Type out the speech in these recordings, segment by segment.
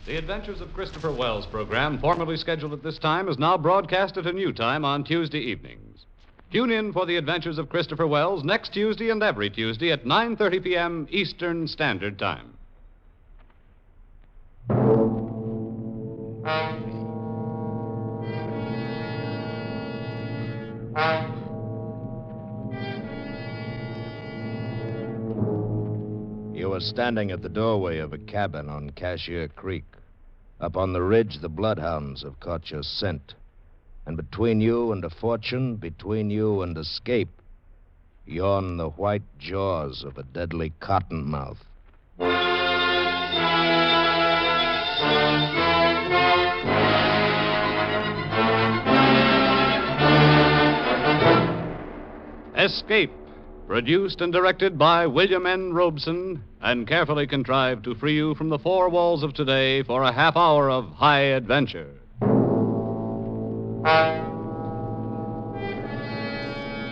The Adventures of Christopher Wells program, formerly scheduled at this time, is now broadcast at a new time on Tuesday evenings. Tune in for The Adventures of Christopher Wells next Tuesday and every Tuesday at 9:30 p.m. Eastern Standard Time. You were standing at the doorway of a cabin on Cashier Creek. Up on the ridge, the bloodhounds have caught your scent. And between you and a fortune, between you and escape, yawn the white jaws of a deadly cottonmouth. Escape, produced and directed by William N. Robeson, and carefully contrived to free you from the four walls of today for a half hour of high adventure.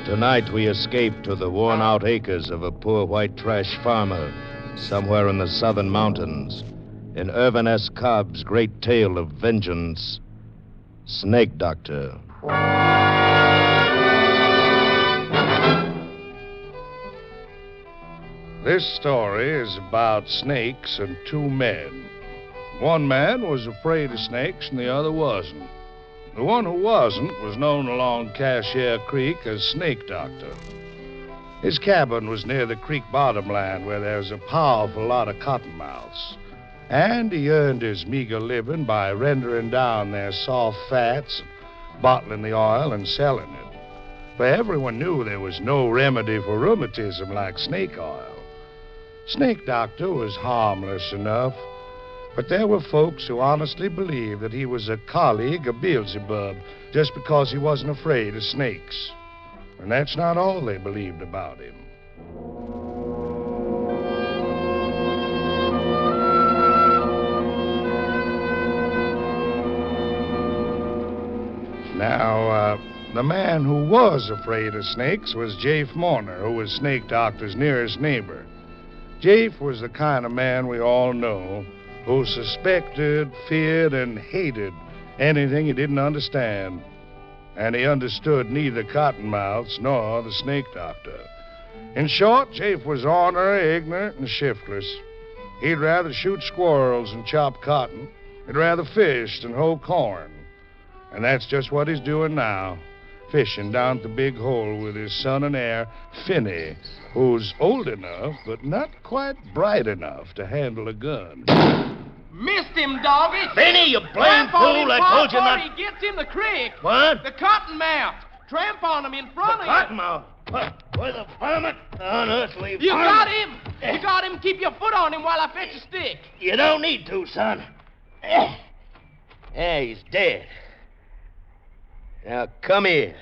Tonight we escape to the worn-out acres of a poor white trash farmer somewhere in the southern mountains. In Irvin S. Cobb's great tale of vengeance, Snake Doctor. This story is about snakes and two men. One man was afraid of snakes and the other wasn't. The one who wasn't was known along Cashier Creek as Snake Doctor. His cabin was near the creek bottom land where there's a powerful lot of cottonmouths. And he earned his meager living by rendering down their soft fats, bottling the oil, and selling it. For everyone knew there was no remedy for rheumatism like snake oil. Snake Doctor was harmless enough, but there were folks who honestly believed that he was a colleague of Beelzebub just because he wasn't afraid of snakes. And that's not all they believed about him. Now, the man who was afraid of snakes was Jafe Mourner, who was Snake Doctor's nearest neighbor. Jafe was the kind of man we all know who suspected, feared, and hated anything he didn't understand. And he understood neither cottonmouths nor the Snake Doctor. In short, Jafe was ornery, ignorant, and shiftless. He'd rather shoot squirrels and chop cotton. He'd rather fish than hoe corn. And that's just what he's doing now, fishing down at the Big Hole with his son and heir, Finney, who's old enough but not quite bright enough to handle a gun. Missed him, doggy. Finney, you blame fool! I told you not. He gets in the creek. What? The cottonmouth. Tramp on him in front of you. Cottonmouth? Where the varmint on earth leave? You got him. You got him. Keep your foot on him while I fetch a stick. You don't need to, son. Yeah, he's dead. Now, come here.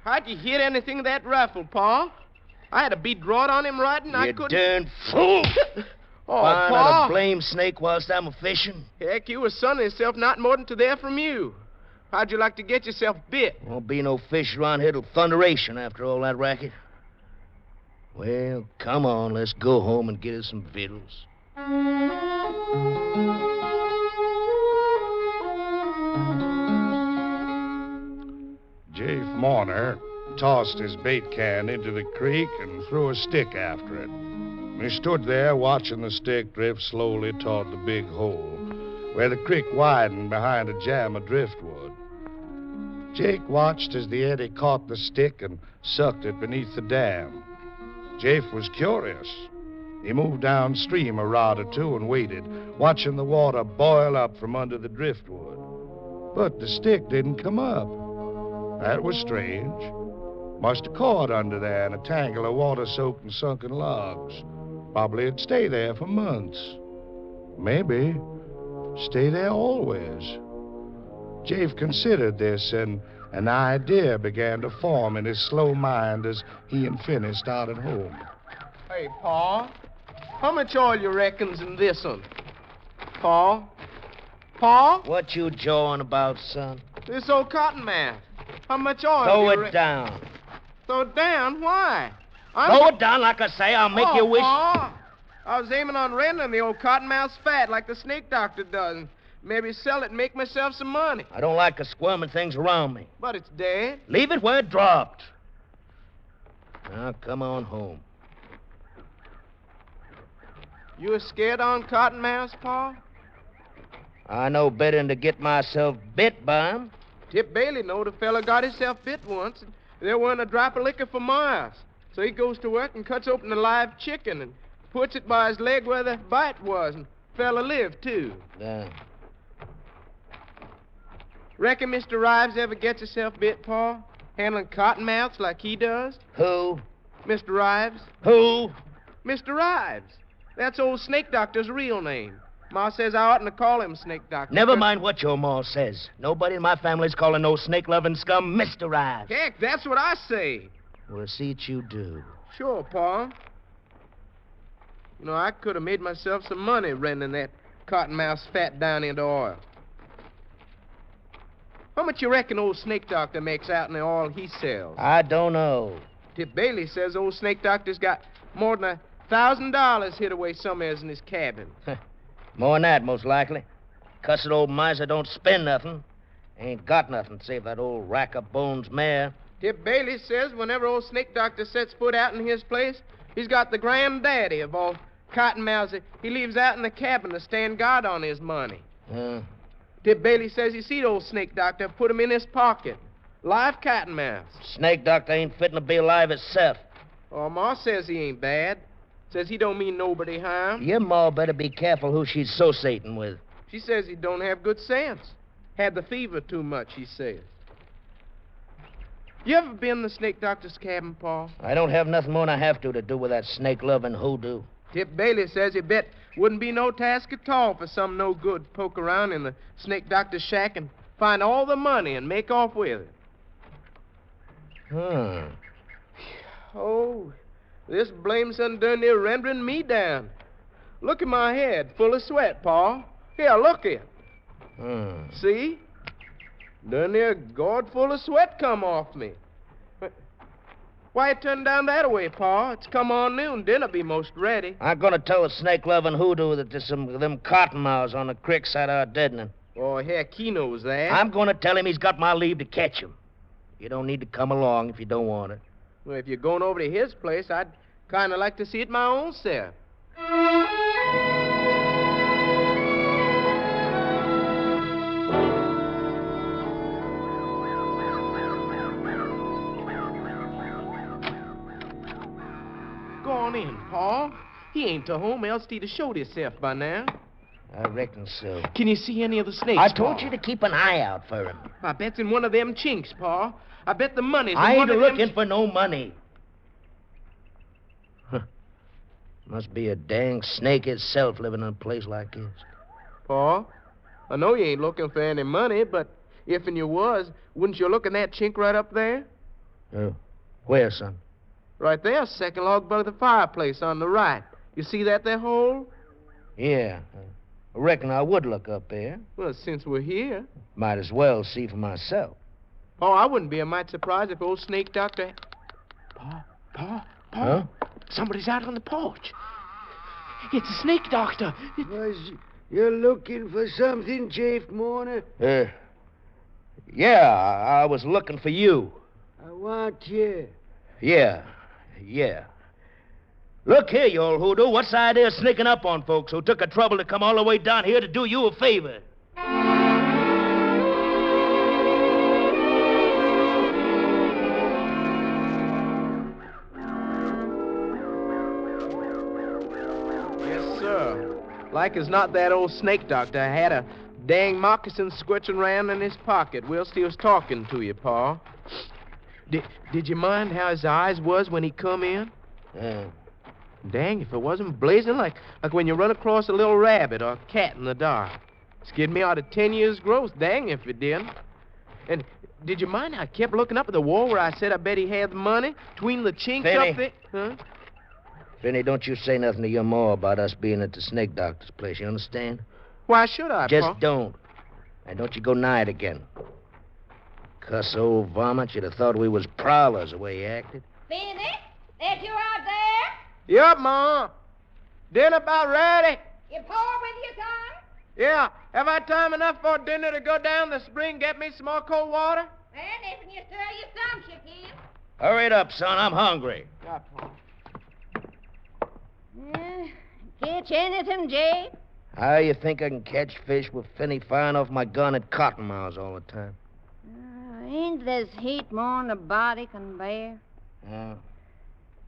How'd you hit anything of that rifle, Pa? I had a bead drawed on him right and I couldn't... You darn fool! Oh, Find Pa. out a blame snake whilst I'm a-fishing? Heck, you was sunning yourself not more than to there from you. How'd you like to get yourself bit? Won't be no fish around here till thunderation after all that racket. Well, come on, let's go home and get us some victuals. Jafe Mourner tossed his bait can into the creek and threw a stick after it. He stood there watching the stick drift slowly toward the Big Hole, where the creek widened behind a jam of driftwood. Jake watched as the eddy caught the stick and sucked it beneath the dam. Jafe was curious. He moved downstream a rod or two and waited, watching the water boil up from under the driftwood. But the stick didn't come up. That was strange. Must have caught under there in a tangle of water-soaked and sunken logs. Probably it'd stay there for months. Maybe stay there always. Jafe considered this, and an idea began to form in his slow mind as he and Finney started home. Hey, Pa, how much oil you reckons in this one? Pa? Pa? What you jawing about, son? This old cottonmouth. How much oil Throw do you it down. Throw it down? Why? Throw it down, like I say. I'll make you wish. Pa, I was aiming on rendering the old cottonmouth's fat like the snake doctor does. And maybe sell it and make myself some money. I don't like the squirming things around me. But it's dead. Leave it where it dropped. Now, come on home. You was scared on cottonmouths, Pa? I know better than to get myself bit by 'em. Tip Bailey knowed a fella got himself bit once, and there wasn't a drop of liquor for miles. So he goes to work and cuts open a live chicken and puts it by his leg where the bite was, and fella lived, too. Yeah. Reckon Mr. Rives ever gets himself bit, Pa? Handling cottonmouths like he does? Who? Mr. Rives. Who? Mr. Rives. That's old Snake Doctor's real name. Ma says I oughtn't to call him Snake Doctor. Never mind what your ma says. Nobody in my family's calling no snake-loving scum Mr. Rives. Heck, that's what I say. We'll see what you do. Sure, Pa. You know, I could have made myself some money rending that cottonmouth's fat down into oil. How much you reckon old Snake Doctor makes out in the oil he sells? I don't know. Tip Bailey says old Snake Doctor's got more than $1,000 hid away somewheres in his cabin. More than that, most likely. Cussed old miser don't spend nothing. Ain't got nothing save that old rack-of-bones mare. Tip Bailey says whenever old Snake Doctor sets foot out in his place, he's got the granddaddy of all cottonmouths that he leaves out in the cabin to stand guard on his money. Tip Bailey says he seen old Snake Doctor put him in his pocket. Live cottonmouths. Snake Doctor ain't fitting to be alive itself. Oh, Ma says he ain't bad. Says he don't mean nobody harm. Your ma better be careful who she's associating with. She says he don't have good sense. Had the fever too much, he says. You ever been in the Snake Doctor's cabin, Pa? I don't have nothing more than I have to do with that snake-loving hoodoo. Tip Bailey says he bet wouldn't be no task at all for some no-good poke around in the Snake Doctor's shack and find all the money and make off with it. Oh, this blame son done near rendering me down. Look at my head, full of sweat, Pa. Here, look it. See? Done near gourd full of sweat come off me. Why you turn down that way, Pa? It's come on noon. Dinner be most ready. I'm gonna tell the snake-loving hoodoo that there's some of them cottonmouths on the creek side of our deadening. Oh, heck, he knows that. I'm gonna tell him he's got my leave to catch him. You don't need to come along if you don't want it. Well, if you're going over to his place, I'd kind of like to see it my own self. Go on in, Pa. He ain't to home, else he'd have showed himself by now. I reckon so. Can you see any of the snakes, I told Pa? you to keep an eye out for him. I bet's in one of them chinks, Pa. I bet the money's in I one ain't of looking them... for no money. Must be a dang snake itself living in a place like this. Pa, I know you ain't looking for any money, but if and you was, wouldn't you look in that chink right up there? Where, son? Right there, second log by the fireplace on the right. You see that there hole? Yeah. I reckon I would look up there. Well, since we're here. Might as well see for myself. Oh, I wouldn't be a mite surprised if old Snake Doctor... Pa. Huh? Somebody's out on the porch. It's a Snake Doctor. Was you looking for something, Chief Mourner? Yeah, I was looking for you. I want you. Yeah. Look here, you old hoodoo. What's the idea of sneaking up on folks who took the trouble to come all the way down here to do you a favor? Yes, sir. Like as not, that old Snake Doctor had a dang moccasin squirching around in his pocket whilst he was talking to you, Pa. Did you mind how his eyes was when he come in? Yeah. Dang, if it wasn't blazing like when you run across a little rabbit or a cat in the dark. Scared me out of 10 years' growth, dang if it didn't. And did you mind how I kept looking up at the wall where I said I bet he had the money? Between the chinks Benny. up there? Huh? Benny, don't you say nothing to your ma about us being at the snake doctor's place, you understand? Why should I, Just Pa? don't. And don't you go nigh it again. Cuss old varmint, you'd have thought we was prowlers the way he acted. Benny, that you out there? Yup, Ma. Dinner about ready. You pour with you, son? Yeah. Have I time enough for dinner to go down the spring get me some more cold water? And if you stir you some, Shaquille. Hurry it up, son. I'm hungry. Got one. Catch anything, Jay? How you think I can catch fish with Finney firing off my gun at cottonmouths all the time? Ain't this heat more'n the body can bear? No.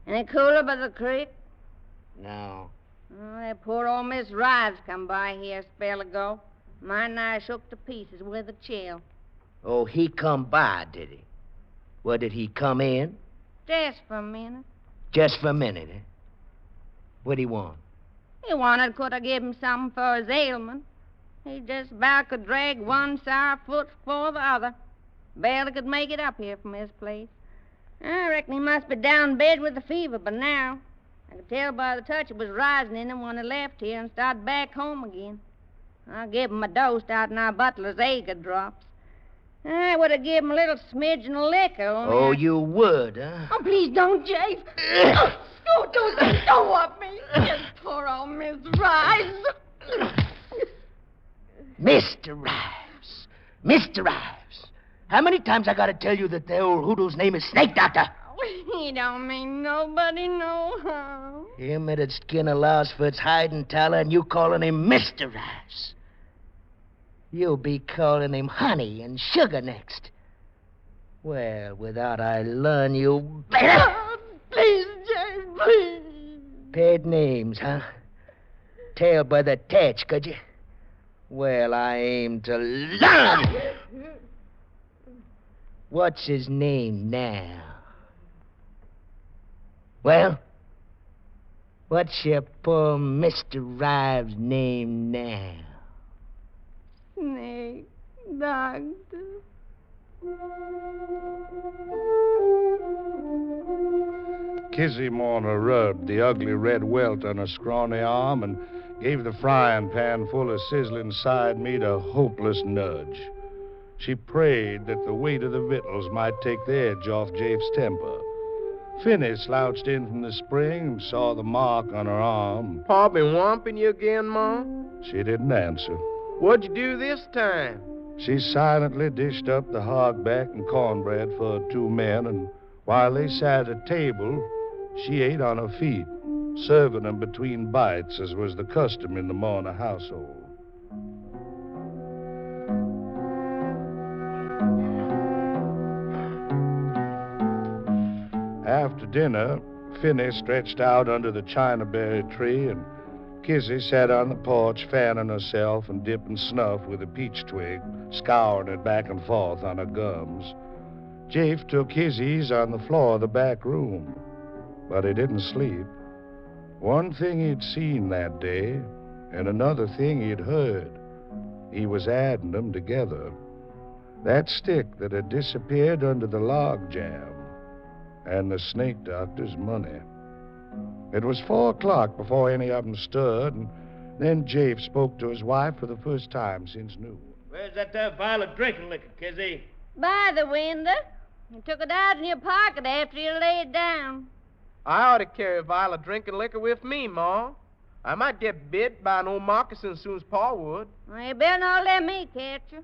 Any cooler by the creek? No. Oh, that poor old Miss Rives come by here a spell ago. Mine and I shook to pieces with a chill. Oh, he come by, did he? Well, did he come in? Just for a minute. Just for a minute, eh? What'd he want? He wanted could I give him something for his ailment. He just about could drag one sour foot for the other. Barely could make it up here from his place. I reckon he must be down in bed with the fever by now. I could tell by the touch it was rising in him when he left here and started back home again. I gave him a dose out in our butler's Aga drops. I would have given him a little smidgen of liquor. Oh, you would, huh? Oh, please don't, Jake. Don't want me. Just poor old Miss Rice. Mr. Rives. Mr. Rives. How many times I gotta tell you that the old hoodoo's name is Snake Doctor? He don't mean nobody no harm. Him that'd skin a louse for its hide and tallow, and you calling him Mr. Rives. You'll be calling him Honey and Sugar next. Well, without I learn you better. Please, Jay, please. Paid names, huh? Tell by the tatch, could you? Well, I aim to learn. What's his name now? Well, what's your poor Mr. Rives' name now? Snake Doctor. Kizzy Mourner rubbed the ugly red welt on her scrawny arm and gave the frying pan full of sizzling side meat a hopeless nudge. She prayed that the weight of the victuals might take the edge off Jafe's temper. Finney slouched in from the spring and saw the mark on her arm. Pa been whomping you again, Ma? She didn't answer. What'd you do this time? She silently dished up the hogback and cornbread for 2 men, and while they sat at table, she ate on her feet, serving them between bites, as was the custom in the Mourner household. After dinner, Finney stretched out under the chinaberry tree, and Kizzy sat on the porch fanning herself and dipping snuff with a peach twig, scouring it back and forth on her gums. Jafe took his ease on the floor of the back room, but he didn't sleep. One thing he'd seen that day, and another thing he'd heard. He was adding them together. That stick that had disappeared under the log jam, and the snake doctor's money. It was 4 o'clock before any of them stirred, and then Jafe spoke to his wife for the first time since noon. Where's that there vial of drinking liquor, Kizzy? By the window. You took it out in your pocket after you laid down. I ought to carry a vial of drinking liquor with me, Ma. I might get bit by an old moccasin as soon as Pa would. Well, you better not let me catch you.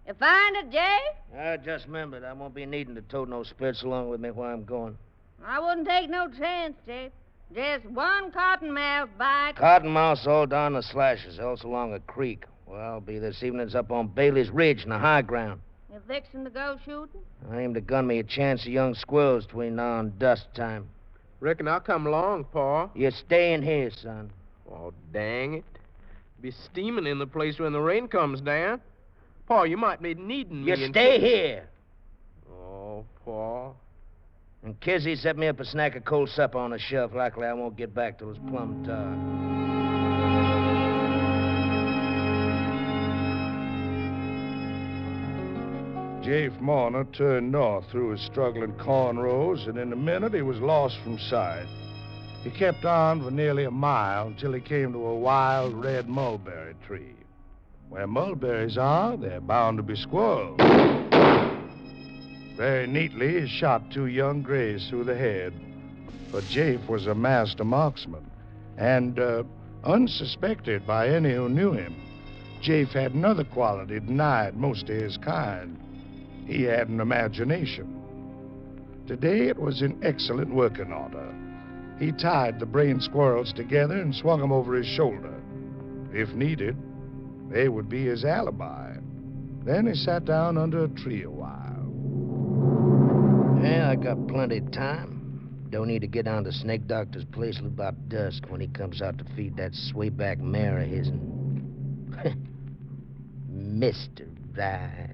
You find it, Jay? I just remembered I won't be needing to tote no spirits along with me while I'm going. I wouldn't take no chance, Jay. Just one cottonmouth bite. Cottonmouths all down the slashes, else along a creek. Well, I'll be this evening's up on Bailey's Ridge in the high ground. You fixing to go shooting? I aim to gun me a chance of young squirrels between now and dusk time. Reckon I'll come along, Pa. You're staying here, son. Oh, dang it. Be steaming in the place when the rain comes down. Pa, you might be needing me. You stay here. Oh, Pa. And Kizzy set me up a snack of cold supper on the shelf. Likely I won't get back till it's plumb dark. Jafe Mourner turned north through his struggling cornrows, and in a minute he was lost from sight. He kept on for nearly a mile until he came to a wild red mulberry tree. Where mulberries are, they're bound to be squirrels. Very neatly, he shot 2 young grays through the head. For Jafe was a master marksman. And, unsuspected by any who knew him, Jafe had another quality denied most of his kind. He had an imagination. Today it was in excellent working order. He tied the brain squirrels together and swung them over his shoulder. If needed, they would be his alibi. Then he sat down under a tree a while. Yeah, I got plenty of time. Don't need to get down to Snake Doctor's place till about dusk when he comes out to feed that swayback mare of his. Mr. Ryan.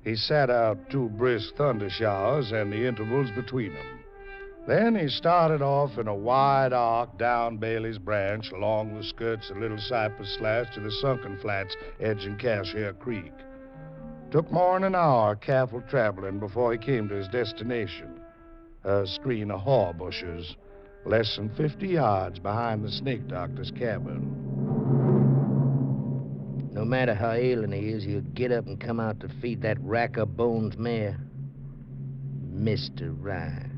He sat out 2 brisk thunder showers and the intervals between them. Then he started off in a wide arc down Bailey's Branch along the skirts of Little Cypress Slash to the sunken flats edging Cashier Creek. Took more than an hour careful traveling before he came to his destination, a screen of haw bushes, less than 50 yards behind the Snake Doctor's cabin. No matter how ailing he is, he'll get up and come out to feed that rack-of-bones mare. Mr. Ryan.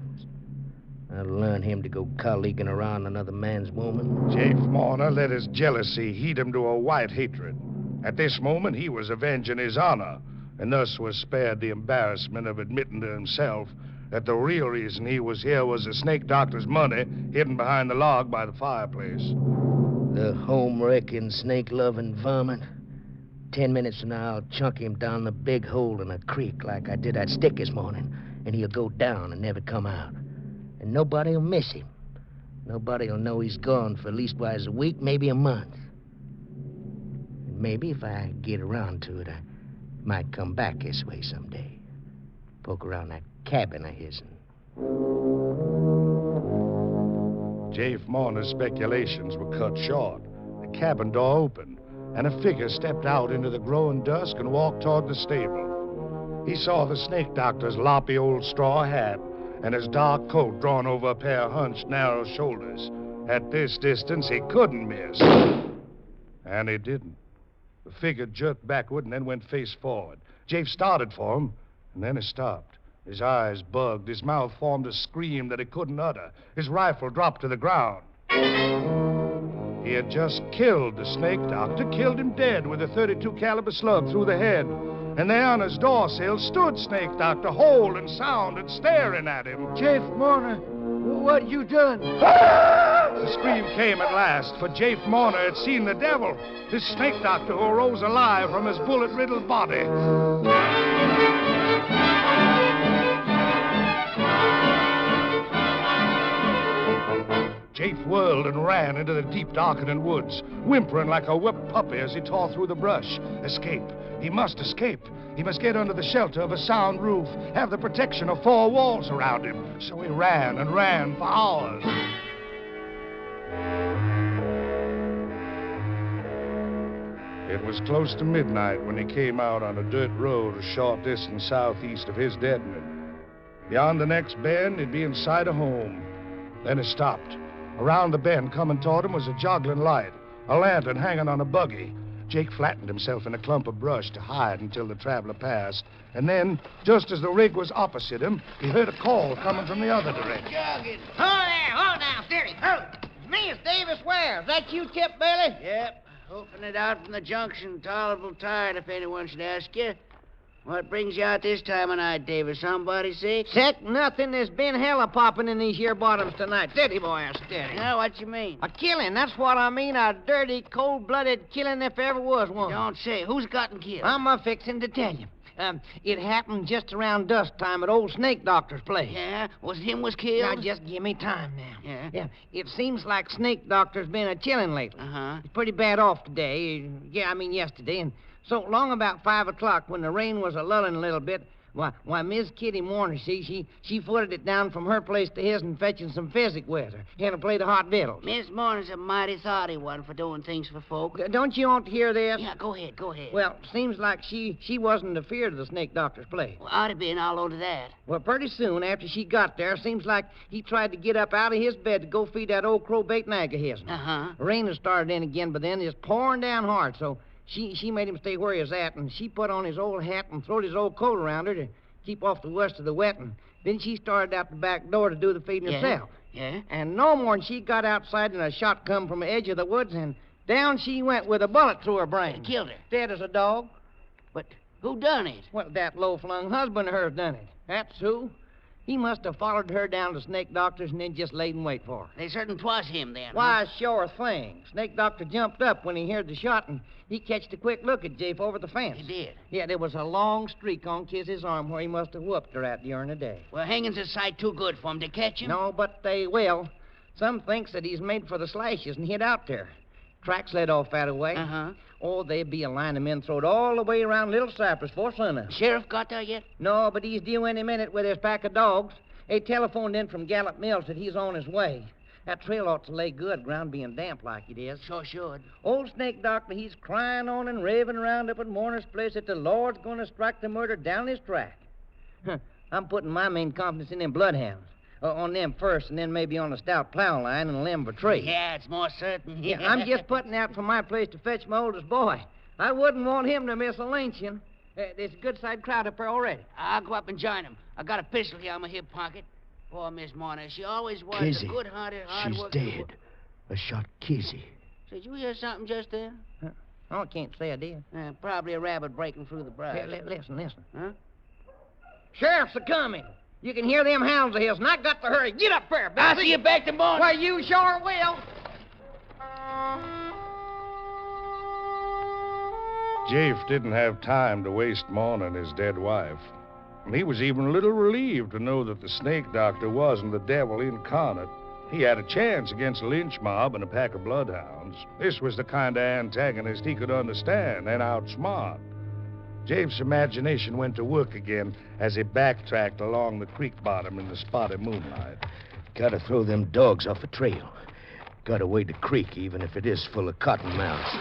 I'll learn him to go colleaguing around another man's woman. Jafe Warner let his jealousy heat him to a white hatred. At this moment, he was avenging his honor, and thus was spared the embarrassment of admitting to himself that the real reason he was here was the Snake Doctor's money hidden behind the log by the fireplace. The home-wrecking, snake-loving varmint. 10 minutes from now, I'll chunk him down the big hole in a creek like I did that stick this morning, and he'll go down and never come out. And nobody'll miss him. Nobody'll know he's gone for leastwise a week, maybe a month. And maybe if I get around to it, I might come back this way someday. Poke around that cabin of his'n. Jafe Warner's speculations were cut short. The cabin door opened, and a figure stepped out into the growing dusk and walked toward the stable. He saw the Snake Doctor's loppy old straw hat and his dark coat drawn over a pair of hunched, narrow shoulders. At this distance, he couldn't miss. And he didn't. The figure jerked backward and then went face forward. Jafe started for him, and then he stopped. His eyes bugged. His mouth formed a scream that he couldn't utter. His rifle dropped to the ground. He had just killed the Snake Doctor, killed him dead with a .32 caliber slug through the head. And there on his doorsill stood Snake Doctor, whole and sound and staring at him. Jafe Warner, what you done? The scream came at last, for Jafe Warner had seen the devil, this Snake Doctor who arose alive from his bullet-riddled body. Jafe whirled and ran into the deep, darkening woods, whimpering like a whipped puppy as he tore through the brush. Escape. He must escape. He must get under the shelter of a sound roof, have the protection of 4 walls around him. So he ran and ran for hours. It was close to midnight when he came out on a dirt road a short distance southeast of his deadening. Beyond the next bend, he'd be in sight of home. Then he stopped. Around the bend, coming toward him, was a joggling light, a lantern hanging on a buggy. Jake flattened himself in a clump of brush to hide until the traveler passed. And then, just as the rig was opposite him, he heard a call coming from the other direction. Hold there, hold down, steady. Hold. Me, it's Davis Ware. Is that you, Tip Bailey? Yep. Hoping it out from the junction. Tolerable tired, if anyone should ask you. What brings you out this time of night, Davis? Somebody sick? Sick? Nothing. There's been hella popping in these here bottoms tonight. Steady, boy, steady. Now, what you mean? A killing, that's what I mean. A dirty, cold-blooded killing if there ever was one. Don't say. Who's gotten killed? I'm a-fixing to tell you. It happened just around dusk time at old Snake Doctor's place. Yeah? Was him was killed? Now, just give me time now. Yeah? It seems like Snake Doctor's been a-chilling lately. Uh-huh. He's pretty bad off today. Yesterday. And so long about 5 o'clock, when the rain was a-lulling a little bit, why, Miss Kitty Warner, see, she footed it down from her place to his and fetching some physic with her. Had to play the hot victuals. Miss Warner's a mighty thoughty one for doing things for folk. Don't you want to hear this? Yeah, go ahead. Well, seems like she wasn't afeard of the Snake Doctor's place. Well, I'd have been all over that. Well, pretty soon after she got there, seems like he tried to get up out of his bed to go feed that old crowbait nag of his. Uh-huh. Rain had started in again, but then it's pouring down hard, so she made him stay where he was at, and she put on his old hat and throwed his old coat around her to keep off the worst of the wet, and then she started out the back door to do the feeding herself. Yeah? And no more'n she got outside and a shot come from the edge of the woods, and down she went with a bullet through her brain. It killed her. Dead as a dog. But who done it? Well, that low-flung husband of hers done it. That's who. He must have followed her down to Snake Doctor's and then just laid in wait for her. They certain 'twas him then. Why, sure thing. Snake Doctor jumped up when he heard the shot, and he catched a quick look at Jafe over the fence. He did. Yeah, there was a long streak on Kizzy's arm where he must have whooped her at during the day. Well, hanging's a sight too good for him to catch him. No, but they will. Some thinks that he's made for the slashes and hid out there. Tracks led off that way. Uh-huh. Oh, they'd be a line of men throwed all the way around Little Cypress before sunup. Sheriff got there yet? No, but he's due any minute with his pack of dogs. They telephoned in from Gallup Mills that he's on his way. That trail ought to lay good, ground being damp like it is. Sure should. Old Snake Doctor, he's crying on and raving around up at Mourner's place that the Lord's going to strike the murder down his track. I'm putting my main confidence in them bloodhounds. On them first, and then maybe on a stout plow line and a limb of a tree. Yeah, it's more certain. Yeah, I'm just putting out from my place to fetch my oldest boy. I wouldn't want him to miss a lynching. There's a good side crowd up there already. I'll go up and join him. I got a pistol here on my hip pocket. Poor Miss Marner, she always was Kizzy. a good-hearted, She's hard-working... dead. I shot Kizzy. Did you hear something just there? Oh, I can't say I did. Probably a rabbit breaking through the brush. Here, listen. Huh? Sheriff's a-coming. You can hear them hounds of his, and I got to hurry. Get up there, Bessie. I'll see you back tomorrow. Why, you sure will. Jafe didn't have time to waste mourning his dead wife. He was even a little relieved to know that the Snake Doctor wasn't the devil incarnate. He had a chance against a lynch mob and a pack of bloodhounds. This was the kind of antagonist he could understand and outsmart. Jafe's imagination went to work again as he backtracked along the creek bottom in the spotty moonlight. Gotta throw them dogs off the trail. Gotta wade the creek, even if it is full of cottonmouths.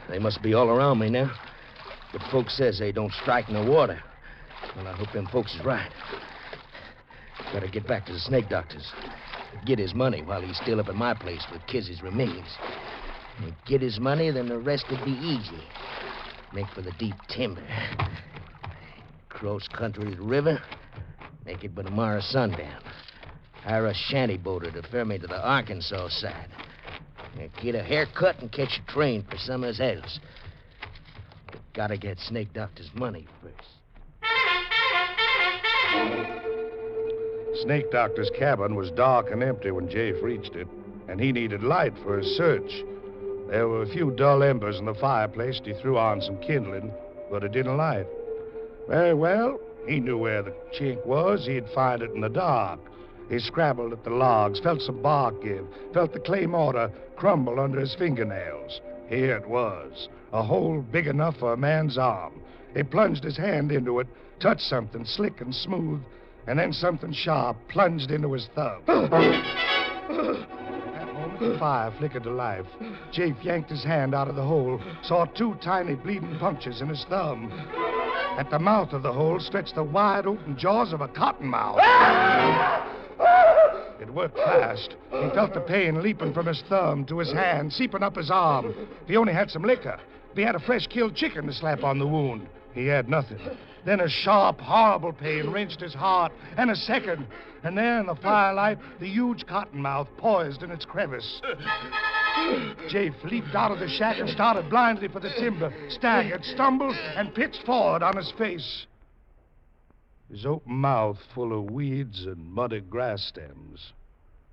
They must be all around me now. But folks says they don't strike no water. Well, I hope them folks is right. Gotta get back to the Snake Doctor's. Get his money while he's still up at my place with Kizzy's remains. And get his money, then the rest would be easy. Make for the deep timber. Cross country to the river. Make it by tomorrow sundown. Hire a shanty boater to ferry me to the Arkansas side. And get a haircut and catch a train for somewhere else. But gotta get Snake Doctor's money first. Snake Doctor's cabin was dark and empty when Jafe reached it, and he needed light for his search. There were a few dull embers in the fireplace, and he threw on some kindling, but it didn't light. Very well, he knew where the chink was. He'd find it in the dark. He scrabbled at the logs, felt some bark give, felt the clay mortar crumble under his fingernails. Here it was, a hole big enough for a man's arm. He plunged his hand into it, touched something slick and smooth, and then something sharp plunged into his thumb. The fire flickered to life. Jafe yanked his hand out of the hole, saw two tiny bleeding punctures in his thumb. At the mouth of the hole stretched the wide-open jaws of a cottonmouth. It worked fast. He felt the pain leaping from his thumb to his hand, seeping up his arm. If he only had some liquor. If he had a fresh-killed chicken to slap on the wound. He had nothing. Then a sharp, horrible pain wrenched his heart, and a second. And there in the firelight, the huge cottonmouth poised in its crevice. Jafe leaped out of the shack and started blindly for the timber, staggered, stumbled, and pitched forward on his face. His open mouth full of weeds and muddy grass stems.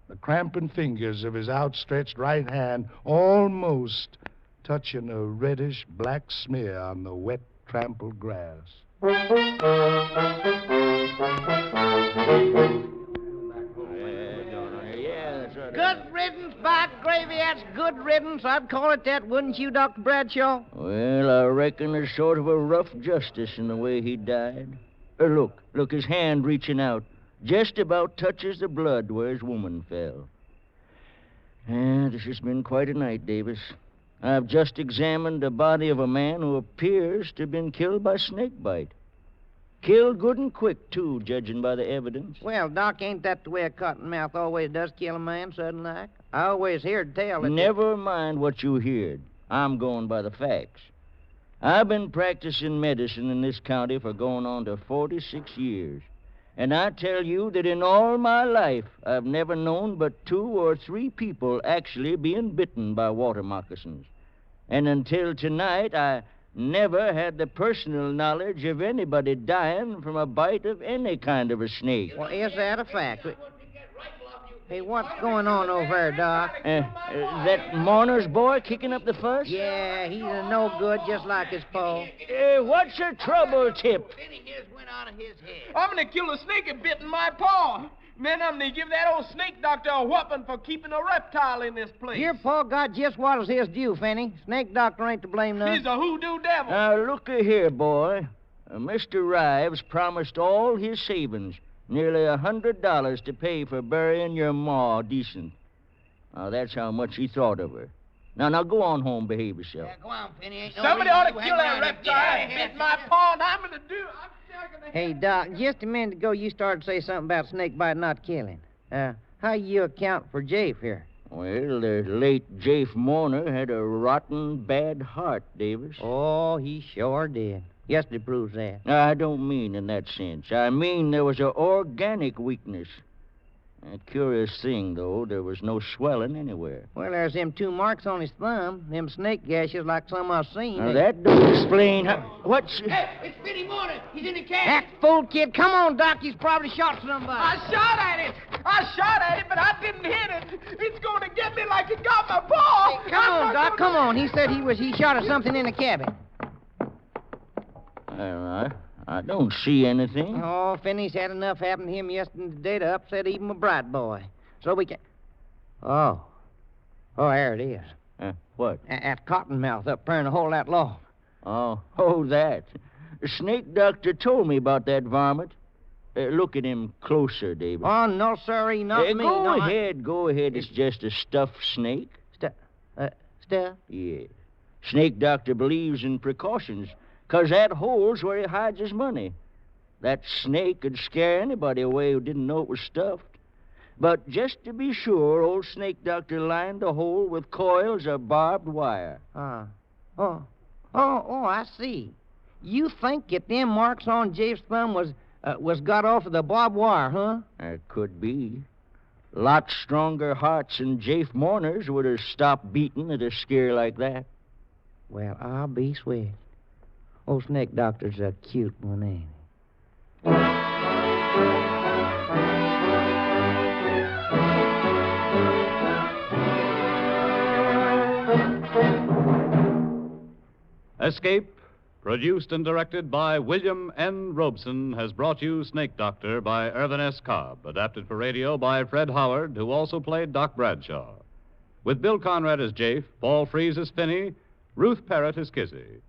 The cramping fingers of his outstretched right hand almost touching a reddish-black smear on the wet, trampled grass. Good riddance, by gravy, that's good riddance. I'd call it that, wouldn't you, Dr. Bradshaw? Well, I reckon there's sort of a rough justice in the way he died. Look, his hand reaching out. Just about touches the blood where his woman fell. This has been quite a night, Davis. I've just examined the body of a man who appears to have been killed by snake bite. Killed good and quick, too, judging by the evidence. Well, Doc, ain't that the way a cottonmouth always does kill a man sudden like? I always heard tell that... Never mind what you heard. I'm going by the facts. I've been practicing medicine in this county for going on to 46 years. And I tell you that in all my life, I've never known but 2 or 3 people actually being bitten by water moccasins. And until tonight, I never had the personal knowledge of anybody dying from a bite of any kind of a snake. Well, is that a fact? Hey, what's going on over there, Doc? That Mourner's boy kicking up the fuss? Yeah, he's a no good, just like his pa. What's your trouble, Tip? Penny here's went out of his head. I'm gonna kill a snake and bitten my paw. Then I'm gonna give that old snake doctor a whooping for keeping a reptile in this place. Your pa got just what is his due, Finney. Snake doctor ain't to blame none. He's a hoodoo devil. Now, look-a here, boy. Mr. Rives promised all his savings, nearly $100 to pay for burying your ma decent. Now, that's how much he thought of her. Now, go on home, behave yourself. Yeah, go on, Penny. Ain't no Somebody reason ought to you kill hang that around here. reptile Get out and of here. bit my paw, and I'm gonna do it. I'm still gonna... Hey, Doc, just a minute ago you started to say something about snake bite not killing. How you account for Jafe here? Well, the late Jafe Mourner had a rotten bad heart, Davis. Oh, he sure did. Yesterday proves that. I don't mean in that sense. I mean there was an organic weakness. A curious thing, though, there was no swelling anywhere. Well, there's them 2 marks on his thumb, them snake gashes like some I've seen. Now, that don't explain how... What's... Hey, it's Penny Mourner. He's in the cabin. That fool kid, come on, Doc, he's probably shot somebody. I shot at it, but I didn't hit it. It's going to get me like it got my paw. Hey, come on, Doc, come on. He said he shot at something in the cabin. I don't see anything. Oh, Finney's had enough happen to him yesterday and today to upset even a bright boy. So we can... Oh, there it is. What? That cottonmouth up there in the hole of that log. Oh, that. The snake doctor told me about that varmint. Look at him closer, David. Oh, no, sirree, not me. Go No, ahead, go ahead. It's just a stuffed snake. Stuff? Yeah. Snake doctor believes in precautions, 'cause that hole's where he hides his money. That snake could scare anybody away who didn't know it was stuffed. But just to be sure, old snake doctor lined the hole with coils of barbed wire. Oh, I see. You think that them marks on Jafe's thumb was got off of the barbed wire, huh? It could be. Lots stronger hearts than Jafe Mourner's would have stopped beating at a scare like that. Well, I'll be sweet. Old snake doctor's a cute one, ain't he? Escape, produced and directed by William N. Robeson, has brought you Snake Doctor by Irvin S. Cobb, adapted for radio by Fred Howard, who also played Doc Bradshaw. With Bill Conrad as Jafe, Paul Frees as Finney, Ruth Parrott as Kizzy.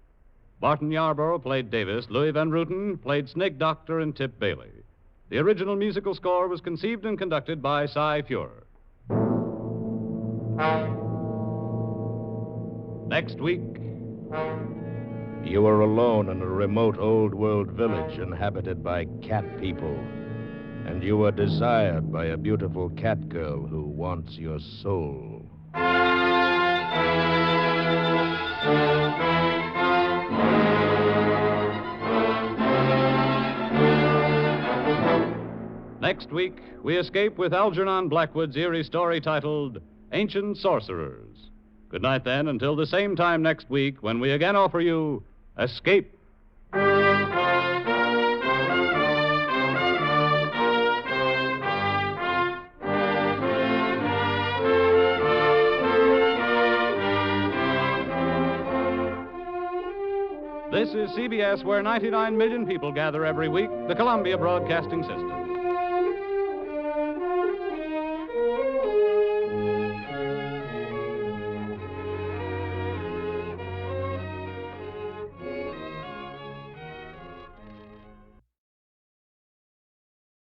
Barton Yarborough played Davis, Louis Van Ruten played Snake Doctor and Tip Bailey. The original musical score was conceived and conducted by Cy Fuhrer. Next week... You are alone in a remote old world village inhabited by cat people, and you are desired by a beautiful cat girl who wants your soul. Next week, we escape with Algernon Blackwood's eerie story titled Ancient Sorcerers. Good night, then, until the same time next week when we again offer you Escape. This is CBS, where 99 million people gather every week, the Columbia Broadcasting System.